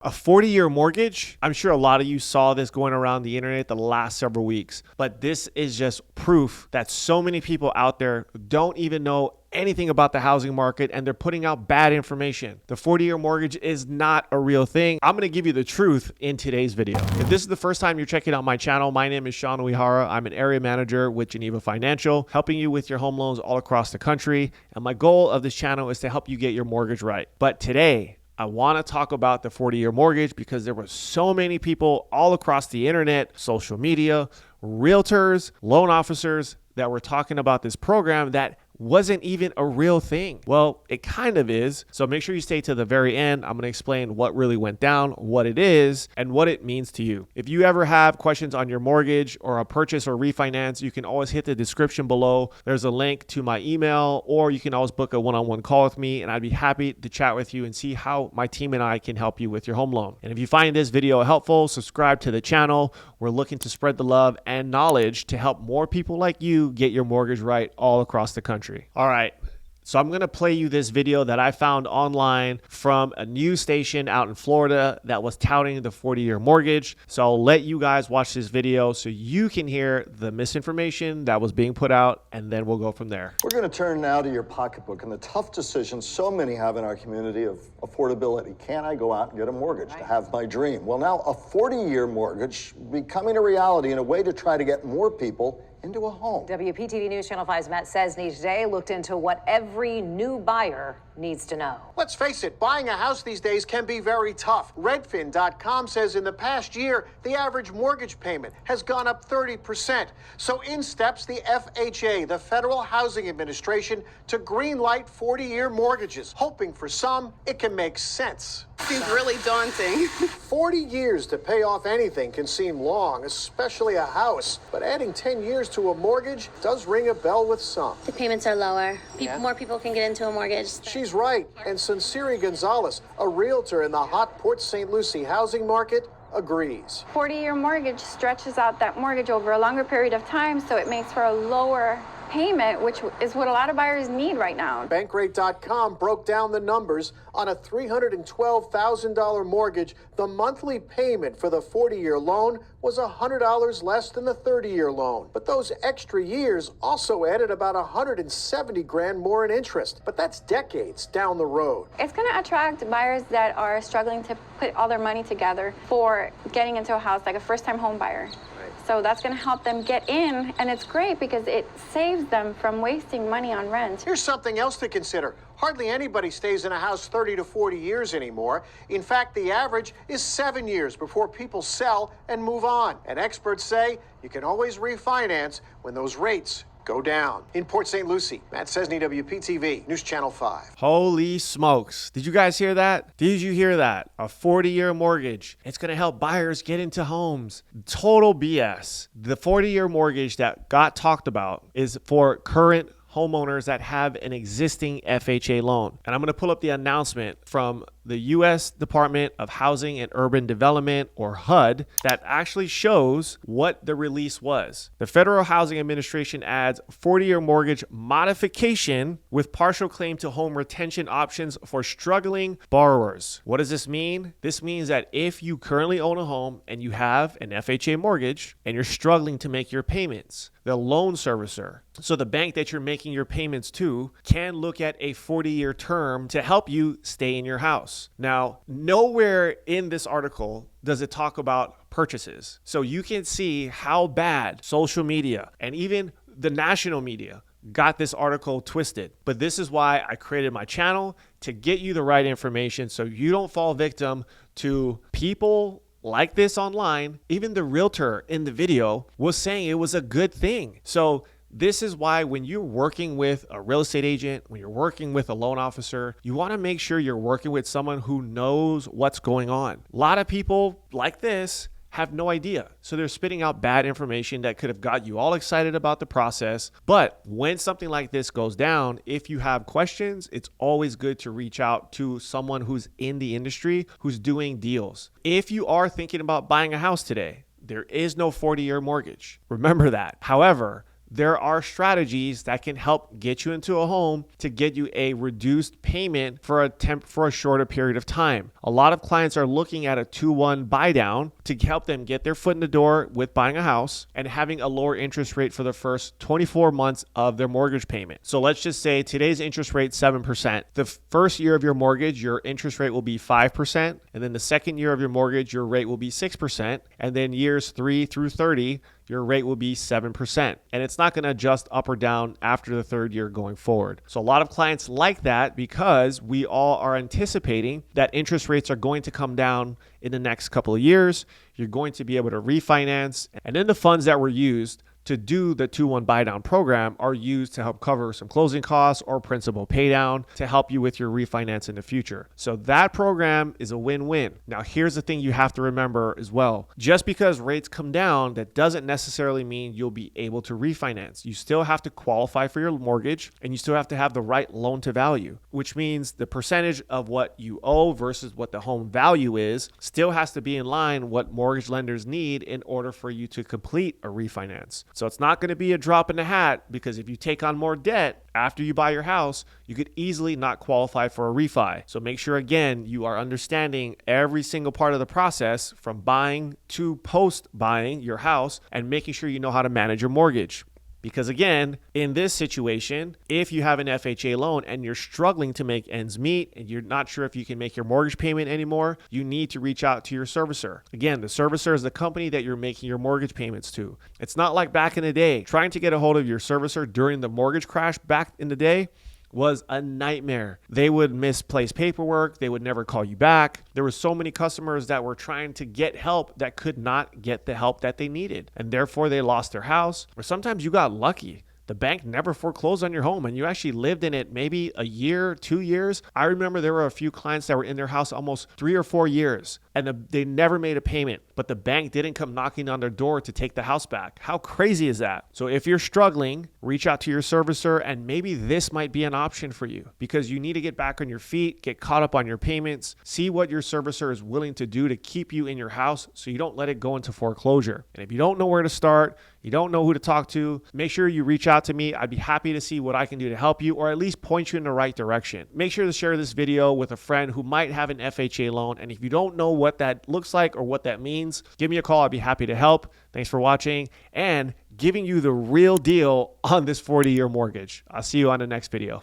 A 40-year mortgage? I'm sure a lot of you saw this going around the internet the last several weeks, but this is just proof that so many people out there don't even know anything about the housing market and they're putting out bad information. The 40-year mortgage is not a real thing. I'm going to give you the truth in today's video. If this is the first time you're checking out my channel, my name is seanu Uyehara. I'm an area manager with Geneva Financial, helping you with your home loans all across the country. And my goal of this channel is to help you get your mortgage right. But today, I want to talk about the 40-year mortgage because there were so many people all across the internet, social media, realtors, loan officers that were talking about this program that wasn't even a real thing. Well, it kind of is. So make sure you stay to the very end. I'm going to explain what really went down, what it is, and what it means to you. If you ever have questions on your mortgage or a purchase or refinance, you can always hit the description below. There's a link to my email, or you can always book a one-on-one call with me, and I'd be happy to chat with you and see how my team and I can help you with your home loan. And if you find this video helpful, subscribe to the channel. We're looking to spread the love and knowledge to help more people like you get your mortgage right all across the country. All right. So I'm going to play you this video that I found online from a news station out in Florida that was touting the 40-year mortgage. So I'll let you guys watch this video so you can hear the misinformation that was being put out, and then we'll go from there. We're going to turn now to your pocketbook and the tough decisions so many have in our community of affordability. Can I go out and get a mortgage to have my dream? Well, now a 40-year mortgage becoming a reality in a way to try to get more people into a home. WPTV News Channel 5's Matt Sesney today looked into what every new buyer needs to know. Let's face it, buying a house these days can be very tough. Redfin.com says in the past year, the average mortgage payment has gone up 30%. So in steps the FHA, the Federal Housing Administration, to greenlight 40-year mortgages. Hoping for some, it can make sense. Seems really daunting. 40 years to pay off anything can seem long, especially a house. But adding 10 years to a mortgage does ring a bell with some. The payments are lower. More people can get into a mortgage. She's right. And Sinceri Gonzalez, a realtor in the hot Port St. Lucie housing market, agrees. 40-year mortgage stretches out that mortgage over a longer period of time, so it makes for a lower payment, which is what a lot of buyers need right now. Bankrate.com broke down the numbers. On a $312,000 mortgage, the monthly payment for the 40-year loan was $100 less than the 30-year loan. But those extra years also added about $170,000 more in interest. But that's decades down the road. It's going to attract buyers that are struggling to put all their money together for getting into a house, like a first-time home buyer. So that's going to help them get in, and it's great because it saves them from wasting money on rent. Here's something else to consider. Hardly anybody stays in a house 30 to 40 years anymore. In fact, the average is 7 years before people sell and move on. And experts say you can always refinance when those rates go down. In Port St. Lucie, Matt Sesney, WPTV, News Channel 5. Holy smokes. Did you guys hear that? Did you hear that? A 40-year mortgage. It's going to help buyers get into homes. Total BS. The 40-year mortgage that got talked about is for current homeowners that have an existing FHA loan. And I'm going to pull up the announcement from the U.S. Department of Housing and Urban Development, or HUD, that actually shows what the release was. The Federal Housing Administration adds 40-year mortgage modification with partial claim to home retention options for struggling borrowers. What does this mean? This means that if you currently own a home and you have an FHA mortgage and you're struggling to make your payments, the loan servicer, so the bank that you're making your payments to, can look at a 40-year term to help you stay in your house. Now, nowhere in this article does it talk about purchases. So you can see how bad social media and even the national media got this article twisted. But this is why I created my channel, to get you the right information so you don't fall victim to people like this online. Even the realtor in the video was saying it was a good thing. So this is why when you're working with a real estate agent, when you're working with a loan officer, you want to make sure you're working with someone who knows what's going on. A lot of people like this have no idea. So they're spitting out bad information that could have got you all excited about the process. But when something like this goes down, if you have questions, it's always good to reach out to someone who's in the industry, who's doing deals. If you are thinking about buying a house today, there is no 40-year mortgage. Remember that. However, there are strategies that can help get you into a home to get you a reduced payment for a shorter period of time. A lot of clients are looking at a 2-1 buy down to help them get their foot in the door with buying a house and having a lower interest rate for the first 24 months of their mortgage payment. So let's just say today's interest rate 7%. The first year of your mortgage, your interest rate will be 5%, and then the second year of your mortgage, your rate will be 6%, and then years 3 through 30, your rate will be 7%. And it's not going to adjust up or down after the third year going forward. So a lot of clients like that because we all are anticipating that interest rates are going to come down in the next couple of years. You're going to be able to refinance. And then the funds that were used to do the 2-1 buy down program are used to help cover some closing costs or principal pay down to help you with your refinance in the future. So that program is a win-win. Now, here's the thing you have to remember as well. Just because rates come down, that doesn't necessarily mean you'll be able to refinance. You still have to qualify for your mortgage and you still have to have the right loan to value, which means the percentage of what you owe versus what the home value is still has to be in line what mortgage lenders need in order for you to complete a refinance. So it's not going to be a drop in the hat, because if you take on more debt after you buy your house, you could easily not qualify for a refi. So make sure, again, you are understanding every single part of the process from buying to post buying your house and making sure you know how to manage your mortgage. Because again, in this situation, if you have an FHA loan and you're struggling to make ends meet and you're not sure if you can make your mortgage payment anymore, you need to reach out to your servicer. Again, the servicer is the company that you're making your mortgage payments to. It's not like back in the day. Trying to get a hold of your servicer during the mortgage crash back in the day was a nightmare. They would misplace paperwork. They would never call you back. There were so many customers that were trying to get help that could not get the help that they needed. And therefore they lost their house. Or sometimes you got lucky. The bank never foreclosed on your home and you actually lived in it maybe a year, 2 years. I remember there were a few clients that were in their house almost 3 or 4 years and they never made a payment, but the bank didn't come knocking on their door to take the house back. How crazy is that? So if you're struggling, reach out to your servicer and maybe this might be an option for you, because you need to get back on your feet, get caught up on your payments, see what your servicer is willing to do to keep you in your house so you don't let it go into foreclosure. And if you don't know where to start, you don't know who to talk to, make sure you reach out to me. I'd be happy to see what I can do to help you or at least point you in the right direction. Make sure to share this video with a friend who might have an FHA loan. And if you don't know what that looks like or what that means, give me a call. I'd be happy to help. Thanks for watching and giving you the real deal on this 40-year mortgage. I'll see you on the next video.